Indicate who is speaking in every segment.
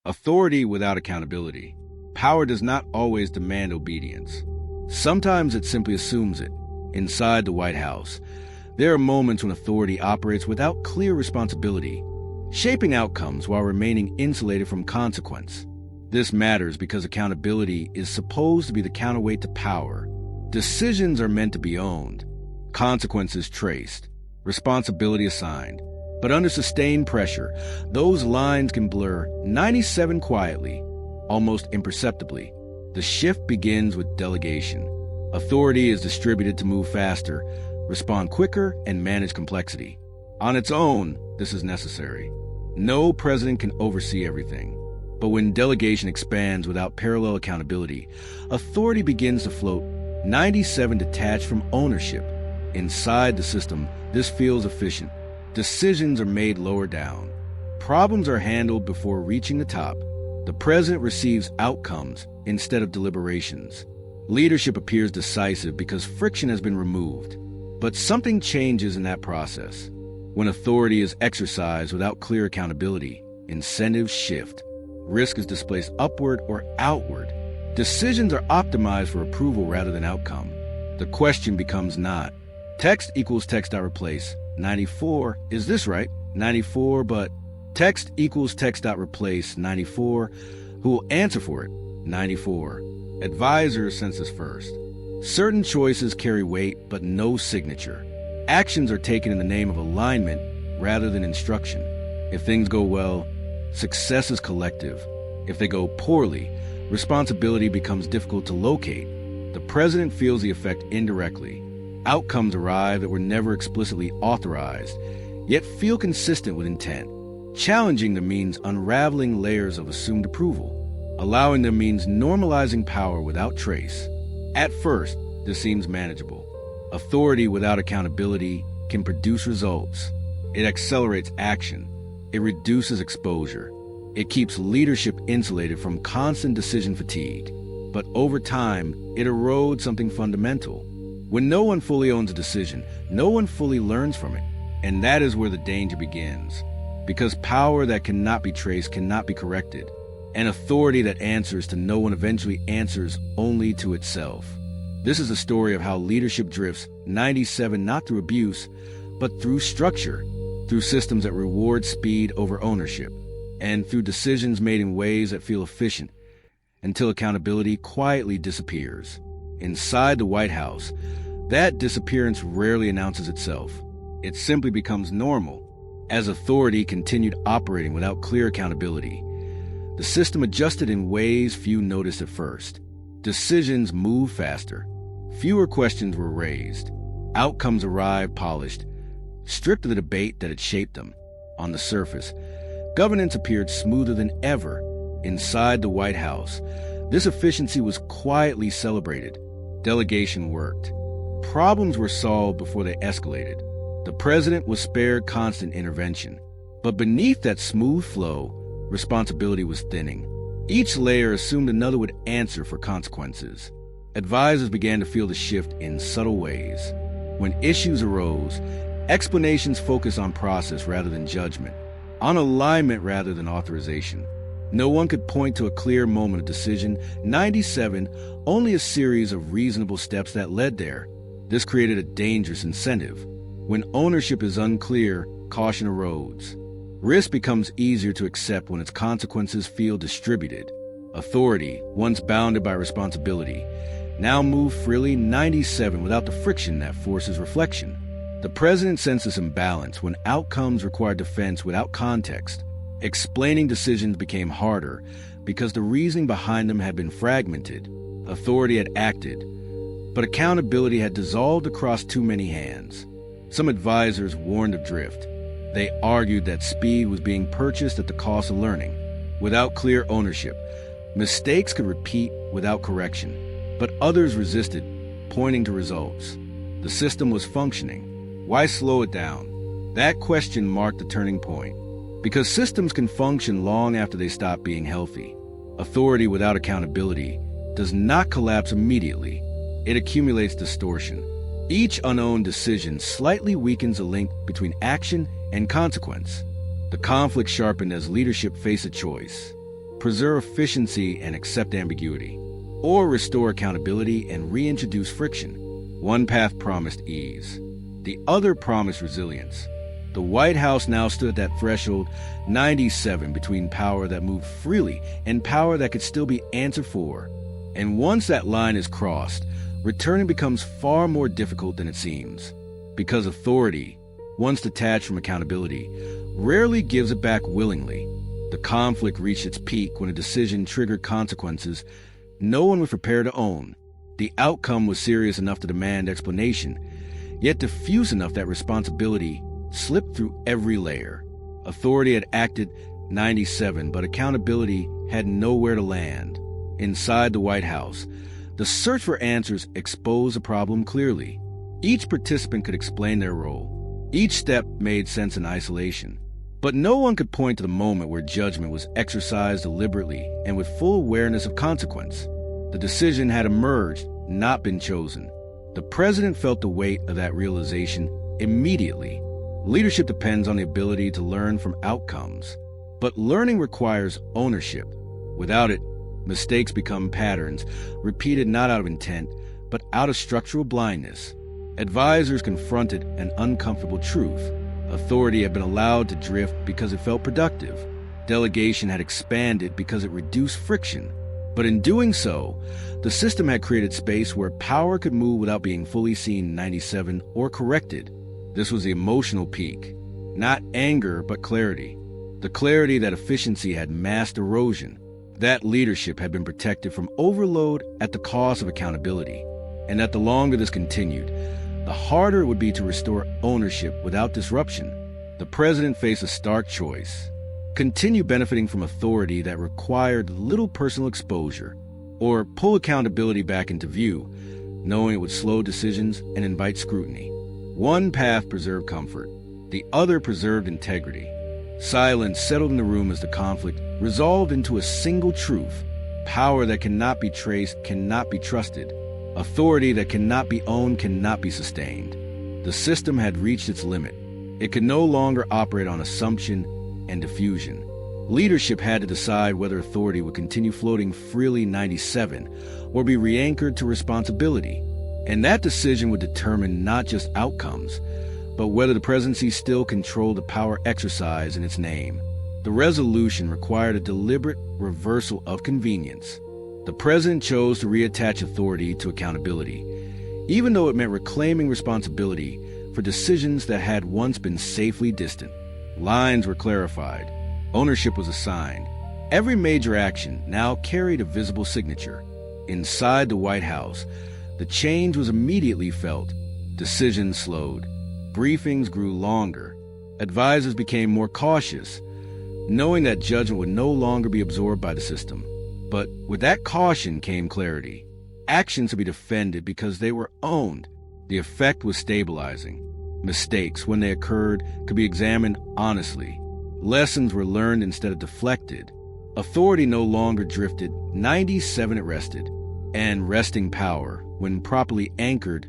Speaker 1: Authority without accountability. Power does not always demand obedience. Sometimes it simply assumes it. Inside the White House, there are moments when authority operates without clear responsibility, shaping outcomes while remaining insulated from consequence. This matters because accountability is supposed to be the counterweight to power. Decisions are meant to be owned, consequences traced, responsibility assigned. But under sustained pressure, those lines can blur. 97 quietly, almost imperceptibly. The shift begins with delegation. Authority is distributed to move faster, respond quicker, and manage complexity. On its own, this is necessary. No president can oversee everything. But when delegation expands without parallel accountability, authority begins to float. 97 detached from ownership. Inside the system, this feels efficient. Decisions are made lower down. Problems are handled before reaching the top. The president receives outcomes instead of deliberations. Leadership appears decisive because friction has been removed. But something changes in that process. When authority is exercised without clear accountability, incentives shift. Risk is displaced upward or outward. Decisions are optimized for approval rather than outcome. The question becomes not, text equals text.replace. 94, is this right? 94, but text equals text.replace. 94, who will answer for it? 94. Advisors sense this first. Certain choices carry weight, but no signature. Actions are taken in the name of alignment rather than instruction. If things go well, success is collective. If they go poorly, responsibility becomes difficult to locate. The president feels the effect indirectly. Outcomes arrive that were never explicitly authorized, yet feel consistent with intent. Challenging them means unraveling layers of assumed approval. Allowing them means normalizing power without trace. At first, this seems manageable. Authority without accountability can produce results. It accelerates action. It reduces exposure. It keeps leadership insulated from constant decision fatigue. But over time, it erodes something fundamental. When no one fully owns a decision, no one fully learns from it. And that is where the danger begins. Because power that cannot be traced cannot be corrected. An authority that answers to no one eventually answers only to itself. This is a story of how leadership drifts. 97 not through abuse, but through structure, through systems that reward speed over ownership, and through decisions made in ways that feel efficient, until accountability quietly disappears. Inside the White House, that disappearance rarely announces itself. It simply becomes normal. As authority continued operating without clear accountability, the system adjusted in ways few noticed at first. Decisions moved faster. Fewer questions were raised. Outcomes arrived polished, stripped of the debate that had shaped them. On the surface, governance appeared smoother than ever. Inside the White House, this efficiency was quietly celebrated. Delegation worked. Problems were solved before they escalated. The president was spared constant intervention. But beneath that smooth flow, responsibility was thinning. Each layer assumed another would answer for consequences. Advisors began to feel the shift in subtle ways. When issues arose, explanations focused on process rather than judgment, on alignment rather than authorization. No one could point to a clear moment of decision. 97, only a series of reasonable steps that led there. This created a dangerous incentive. When ownership is unclear, caution erodes. Risk becomes easier to accept when its consequences feel distributed. Authority, once bounded by responsibility, now moved freely. 97 without the friction that forces reflection. The president sensed this imbalance when outcomes required defense without context. Explaining decisions became harder because the reasoning behind them had been fragmented. Authority had acted, but accountability had dissolved across too many hands. Some advisors warned of drift. They argued that speed was being purchased at the cost of learning. Without clear ownership, mistakes could repeat without correction. But others resisted, pointing to results. The system was functioning. Why slow it down? That question marked the turning point. Because systems can function long after they stop being healthy. Authority without accountability does not collapse immediately. It accumulates distortion. Each unowned decision slightly weakens the link between action and consequence. The conflict sharpened as leadership faced a choice. preserve efficiency and accept ambiguity, or restore accountability and reintroduce friction. One path promised ease. The other promised resilience. The White House now stood at that threshold, 97, between power that moved freely and power that could still be answered for. And once that line is crossed, returning becomes far more difficult than it seems. Because authority, once detached from accountability, rarely gives it back willingly. The conflict reached its peak when a decision triggered consequences no one was prepared to own. The outcome was serious enough to demand explanation, yet diffuse enough that responsibility slipped through every layer. Authority had acted 97, but accountability had nowhere to land. Inside the White House, the search for answers exposed the problem clearly. Each participant could explain their role. Each step made sense in isolation. But no one could point to the moment where judgment was exercised deliberately and with full awareness of consequence. The decision had emerged, not been chosen. The president felt the weight of that realization immediately. Leadership depends on the ability to learn from outcomes, but learning requires ownership. Without it, mistakes become patterns, repeated not out of intent, but out of structural blindness. Advisors confronted an uncomfortable truth. Authority had been allowed to drift because it felt productive. Delegation had expanded because it reduced friction. But in doing so, the system had created space where power could move without being fully seen in 97 or corrected. This was the emotional peak. Not anger, but clarity. The clarity that efficiency had masked erosion. That leadership had been protected from overload at the cost of accountability. And that the longer this continued, the harder it would be to restore ownership without disruption. The president faced a stark choice. Continue benefiting from authority that required little personal exposure, or pull accountability back into view, knowing it would slow decisions and invite scrutiny. One path preserved comfort, the other preserved integrity. Silence settled in the room as the conflict resolved into a single truth. Power that cannot be traced cannot be trusted. Authority that cannot be owned cannot be sustained. The system had reached its limit. It could no longer operate on assumption and diffusion. Leadership had to decide whether authority would continue floating freely 97 or be re-anchored to responsibility. And that decision would determine not just outcomes, but whether the presidency still controlled the power exercise in its name. The resolution required a deliberate reversal of convenience. The president chose to reattach authority to accountability, even though it meant reclaiming responsibility for decisions that had once been safely distant. Lines were clarified. Ownership was assigned. Every major action now carried a visible signature. Inside the White House, the change was immediately felt. Decisions slowed. Briefings grew longer. Advisors became more cautious, knowing that judgment would no longer be absorbed by the system. But with that caution came clarity. Actions to be defended because they were owned. The effect was stabilizing. Mistakes, when they occurred, could be examined honestly. Lessons were learned instead of deflected. Authority no longer drifted. 97 it rested. And resting power, when properly anchored,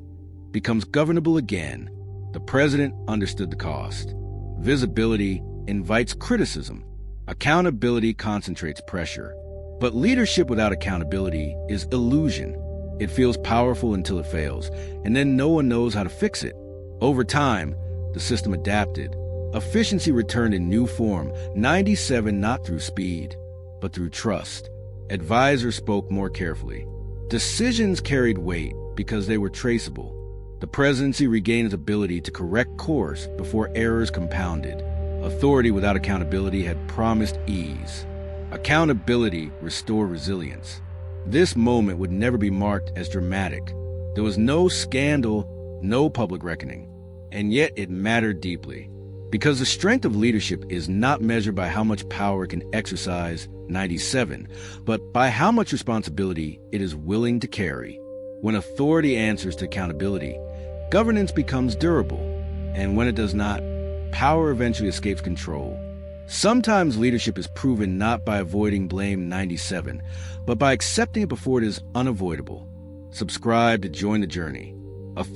Speaker 1: becomes governable again. The president understood the cost. Visibility invites criticism. Accountability concentrates pressure. But leadership without accountability is illusion. It feels powerful until it fails, and then no one knows how to fix it. Over time, the system adapted. Efficiency returned in new form, 97 not through speed, but through trust. Advisors spoke more carefully. Decisions carried weight because they were traceable. The presidency regained its ability to correct course before errors compounded. Authority without accountability had promised ease. Accountability restored resilience. This moment would never be marked as dramatic. There was no scandal, no public reckoning, and yet it mattered deeply. Because the strength of leadership is not measured by how much power it can exercise 97, but by how much responsibility it is willing to carry. When authority answers to accountability, governance becomes durable, and when it does not, power eventually escapes control. Sometimes leadership is proven not by avoiding blame 97, but by accepting it before it is unavoidable. Subscribe to join the journey. Authority